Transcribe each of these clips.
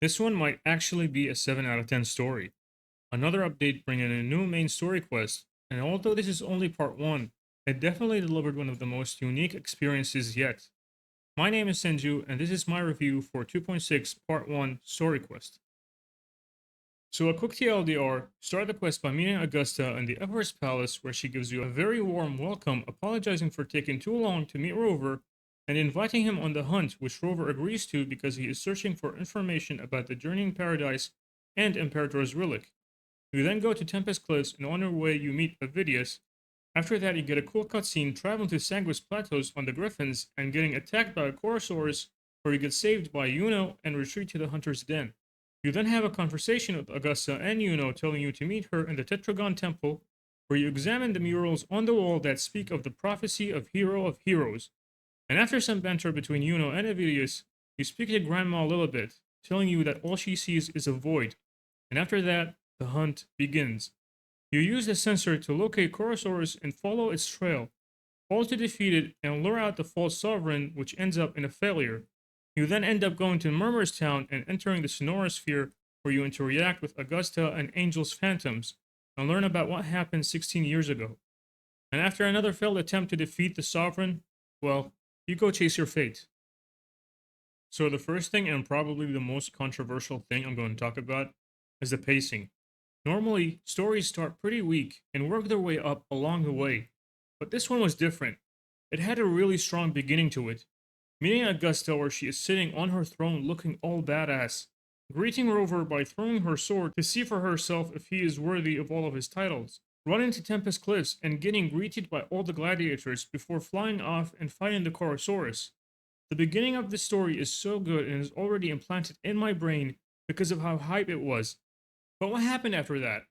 This one might actually be a 7 out of 10 story. Another update bringing a new main story quest, and although this is only part 1, it definitely delivered one of the most unique experiences yet. My name is Senju, and this is my review for 2.6 Part 1 Story Quest. So a quick TLDR, start the quest by meeting Augusta in the Everest Palace where she gives you a very warm welcome, apologizing for taking too long to meet Rover, and inviting him on the hunt, which Rover agrees to because he is searching for information about the Journeying Paradise and Imperator's Relic. You then go to Tempest Cliffs, and on your way you meet Avidius. After that, you get a cool cutscene traveling to Sanguis Plateaus on the Griffins and getting attacked by a Chorosaurus, where you get saved by Yuno and retreat to the Hunter's Den. You then have a conversation with Augusta and Yuno telling you to meet her in the Tetragon Temple, where you examine the murals on the wall that speak of the prophecy of Hero of Heroes. And after some banter between Yuno and Avidius, you speak to Grandma Lilibet, telling you that all she sees is a void. And after that, the hunt begins. You use the sensor to locate Chorosaurus and follow its trail, all to defeat it and lure out the false sovereign, which ends up in a failure. You then end up going to Murmur's Town and entering the Sonorosphere, where you interact with Augusta and Angel's phantoms, and learn about what happened 16 years ago. And after another failed attempt to defeat the sovereign, well, you go chase your fate. So the first thing, and probably the most controversial thing I'm going to talk about, is the pacing. Normally, stories start pretty weak and work their way up along the way, but this one was different. It had a really strong beginning to it. Meeting Augusta where she is sitting on her throne looking all badass, greeting Rover by throwing her sword to see for herself if he is worthy of all of his titles, running to Tempest Cliffs and getting greeted by all the gladiators before flying off and fighting the Chorosaurus. The beginning of the story is so good and is already implanted in my brain because of how hype it was. But what happened after that?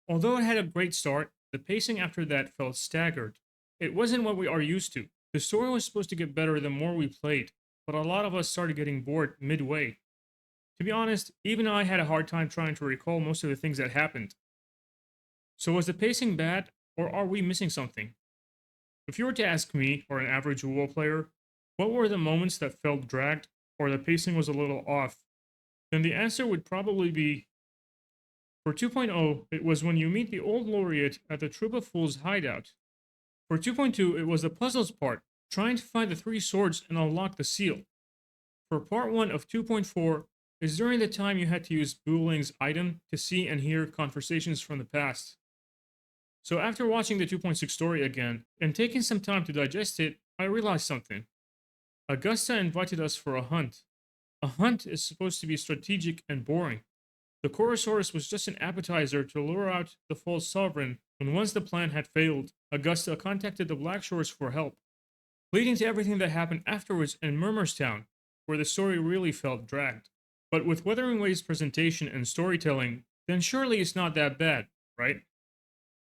Although it had a great start, the pacing after that felt staggered. It wasn't what we are used to. The story was supposed to get better the more we played, but a lot of us started getting bored midway. To be honest, even I had a hard time trying to recall most of the things that happened. So was the pacing bad, or are we missing something? If you were to ask me, or an average WoW player, what were the moments that felt dragged, or the pacing was a little off, then the answer would probably be for 2.0, it was when you meet the old laureate at the Troop of Fools hideout. For 2.2, it was the puzzles part, trying to find the three swords and unlock the seal. For part 1 of 2.4, is during the time you had to use Booling's item to see and hear conversations from the past. So after watching the 2.6 story again, and taking some time to digest it, I realized something. Augusta invited us for a hunt. A hunt is supposed to be strategic and boring. The Chorosaurus was just an appetizer to lure out the false sovereign, and once the plan had failed, Augusta contacted the Black Shores for help, leading to everything that happened afterwards in Murmurstown, where the story really felt dragged. But with Wuthering Wave's presentation and storytelling, then surely it's not that bad, right?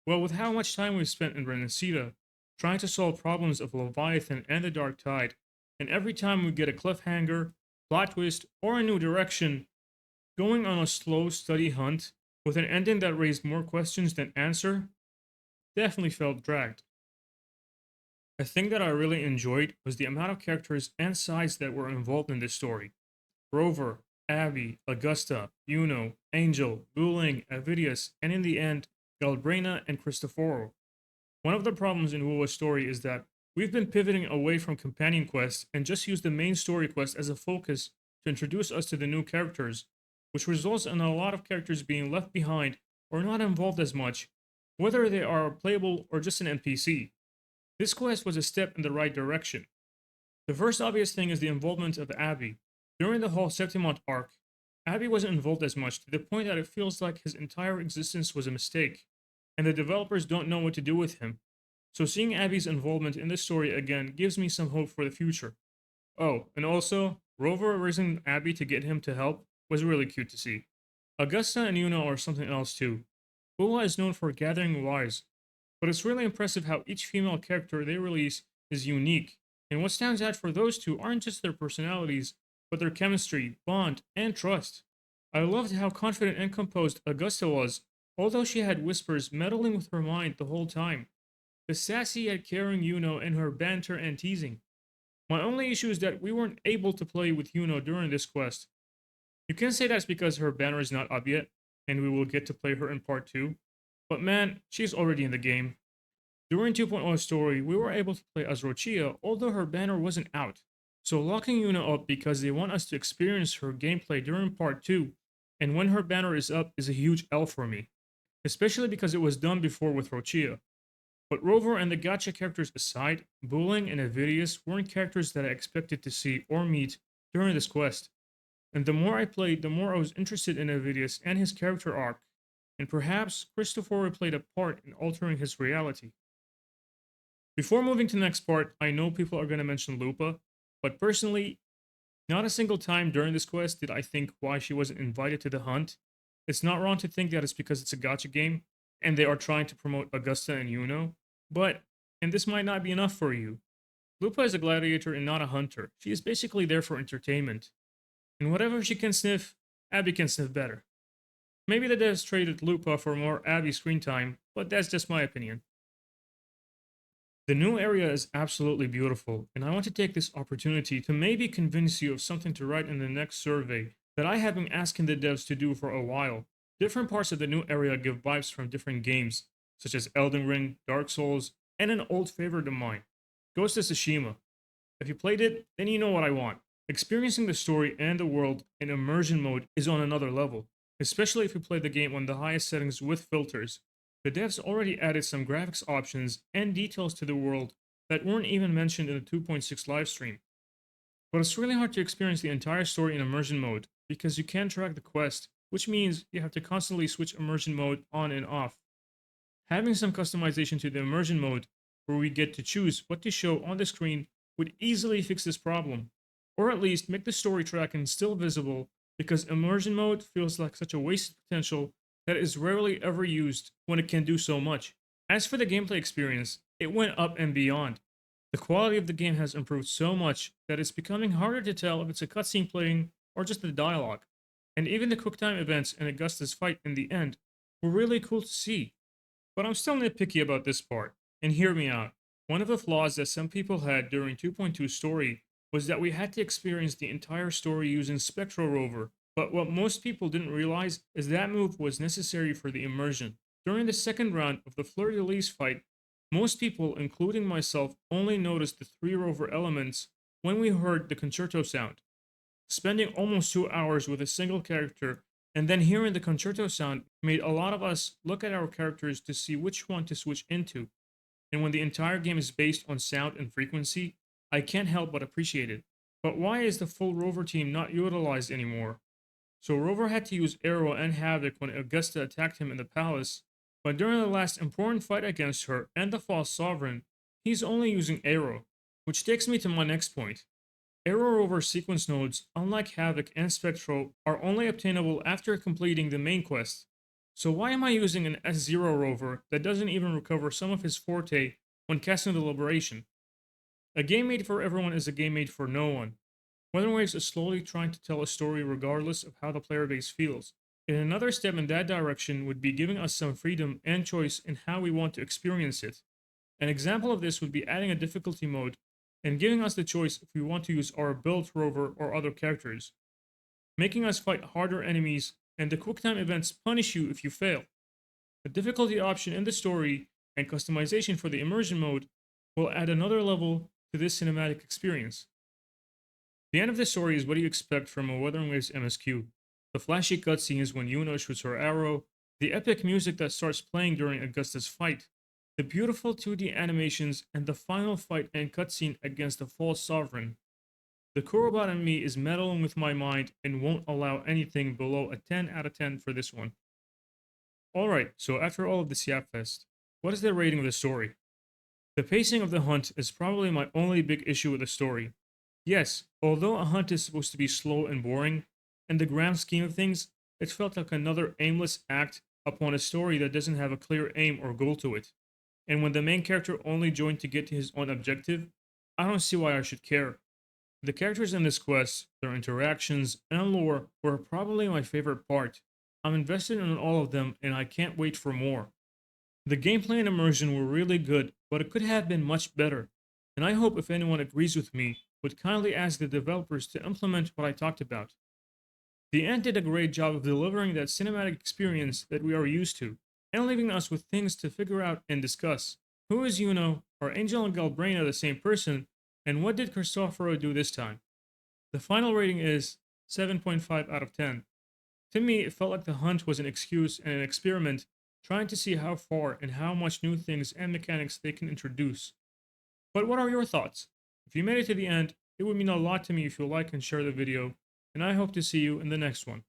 Well, with how much time we've spent in Renacida, trying to solve problems of Leviathan and the Dark Tide, and every time we get a cliffhanger, plot twist, or a new direction, going on a slow, steady hunt with an ending that raised more questions than answer definitely felt dragged. A thing that I really enjoyed was the amount of characters and sides that were involved in this story. Rover, Abby, Augusta, Yuno, Angel, Wuling, Avidius, and in the end, Galbrina and Cristoforo. One of the problems in WoW's story is that we've been pivoting away from companion quests and just use the main story quest as a focus to introduce us to the new characters, which results in a lot of characters being left behind or not involved as much, whether they are playable or just an NPC. This quest was a step in the right direction. The first obvious thing is the involvement of Abby. During the whole Septimont arc, Abby wasn't involved as much to the point that it feels like his entire existence was a mistake, and the developers don't know what to do with him. So seeing Abby's involvement in the story again gives me some hope for the future. Oh, and also, Rover raising Abby to get him to help was really cute to see. Augusta and Yuno are something else too. Wuwa is known for gathering wise, but it's really impressive how each female character they release is unique, and what stands out for those two aren't just their personalities, but their chemistry, bond, and trust. I loved how confident and composed Augusta was, although she had whispers meddling with her mind the whole time. The sassy yet caring Yuno and her banter and teasing. My only issue is that we weren't able to play with Yuno during this quest. You can say that's because her banner is not up yet, and we will get to play her in part 2, but man, she's already in the game. During 2.0 story, we were able to play as Rochia, although her banner wasn't out. So locking Yuna up because they want us to experience her gameplay during part 2, and when her banner is up is a huge L for me, especially because it was done before with Rochia. But Rover and the gacha characters aside, Booling and Avidius weren't characters that I expected to see or meet during this quest. And the more I played, the more I was interested in Avidius and his character arc, and perhaps Christopher played a part in altering his reality. Before moving to the next part, I know people are going to mention Lupa, but personally, not a single time during this quest did I think why she wasn't invited to the hunt. It's not wrong to think that it's because it's a gacha game, and they are trying to promote Augusta and Yuno, but, and this might not be enough for you, Lupa is a gladiator and not a hunter. She is basically there for entertainment. And whatever she can sniff, Abby can sniff better. Maybe the devs traded Lupa for more Abby screen time, but that's just my opinion. The new area is absolutely beautiful, and I want to take this opportunity to maybe convince you of something to write in the next survey that I have been asking the devs to do for a while. Different parts of the new area give vibes from different games, such as Elden Ring, Dark Souls, and an old favorite of mine, Ghost of Tsushima. If you played it, then you know what I want. Experiencing the story and the world in immersion mode is on another level, especially if you play the game on the highest settings with filters. The devs already added some graphics options and details to the world that weren't even mentioned in the 2.6 livestream. But it's really hard to experience the entire story in immersion mode because you can't track the quest, which means you have to constantly switch immersion mode on and off. Having some customization to the immersion mode, where we get to choose what to show on the screen, would easily fix this problem, or at least make the story tracking still visible, because immersion mode feels like such a wasted potential that is rarely ever used when it can do so much. As for the gameplay experience, it went up and beyond. The quality of the game has improved so much that it's becoming harder to tell if it's a cutscene playing or just the dialogue. And even the QuickTime events and Augusta's fight in the end were really cool to see. But I'm still nitpicky about this part, and hear me out. One of the flaws that some people had during 2.2 story was that we had to experience the entire story using Spectral Rover, but what most people didn't realize is that move was necessary for the immersion. During the second round of the Fleur de Lis fight, most people, including myself, only noticed the three rover elements when we heard the concerto sound. Spending almost 2 hours with a single character and then hearing the concerto sound made a lot of us look at our characters to see which one to switch into. And when the entire game is based on sound and frequency, I can't help but appreciate it. But why is the full Rover team not utilized anymore? So Rover had to use Arrow and Havoc when Augusta attacked him in the palace, but during the last important fight against her and the False Sovereign, he's only using Arrow, which takes me to my next point. Arrow Rover sequence nodes, unlike Havoc and Spectral, are only obtainable after completing the main quest. So why am I using an S0 rover that doesn't even recover some of his forte when casting the Liberation? A game made for everyone is a game made for no one. Weather Waves is slowly trying to tell a story regardless of how the player base feels. And another step in that direction would be giving us some freedom and choice in how we want to experience it. An example of this would be adding a difficulty mode and giving us the choice if we want to use our built rover or other characters, making us fight harder enemies, and the QuickTime events punish you if you fail. The difficulty option in the story and customization for the immersion mode will add another level to this cinematic experience. The end of the story is what you expect from a Wuthering Waves MSQ. The flashy cutscenes when Yuna shoots her arrow, the epic music that starts playing during Augusta's fight, the beautiful 2D animations, and the final fight and cutscene against the False Sovereign. The Kurobot in me is meddling with my mind and won't allow anything below a 10 out of 10 for this one. Alright, so after all of this Yapfest, what is the rating of the story? The pacing of the hunt is probably my only big issue with the story. Yes, although a hunt is supposed to be slow and boring, in the grand scheme of things, it felt like another aimless act upon a story that doesn't have a clear aim or goal to it. And when the main character only joined to get to his own objective, I don't see why I should care. The characters in this quest, their interactions, and lore were probably my favorite part. I'm invested in all of them and I can't wait for more. The gameplay and immersion were really good, but it could have been much better. And I hope if anyone agrees with me, would kindly ask the developers to implement what I talked about. The Ant did a great job of delivering that cinematic experience that we are used to, and leaving us with things to figure out and discuss. Who is Yuno? Are Angel and Galbraina the same person? And what did Cristoforo do this time? The final rating is 7.5 out of 10. To me, it felt like the hunt was an excuse and an experiment, trying to see how far and how much new things and mechanics they can introduce. But what are your thoughts? If you made it to the end, it would mean a lot to me if you like and share the video, and I hope to see you in the next one.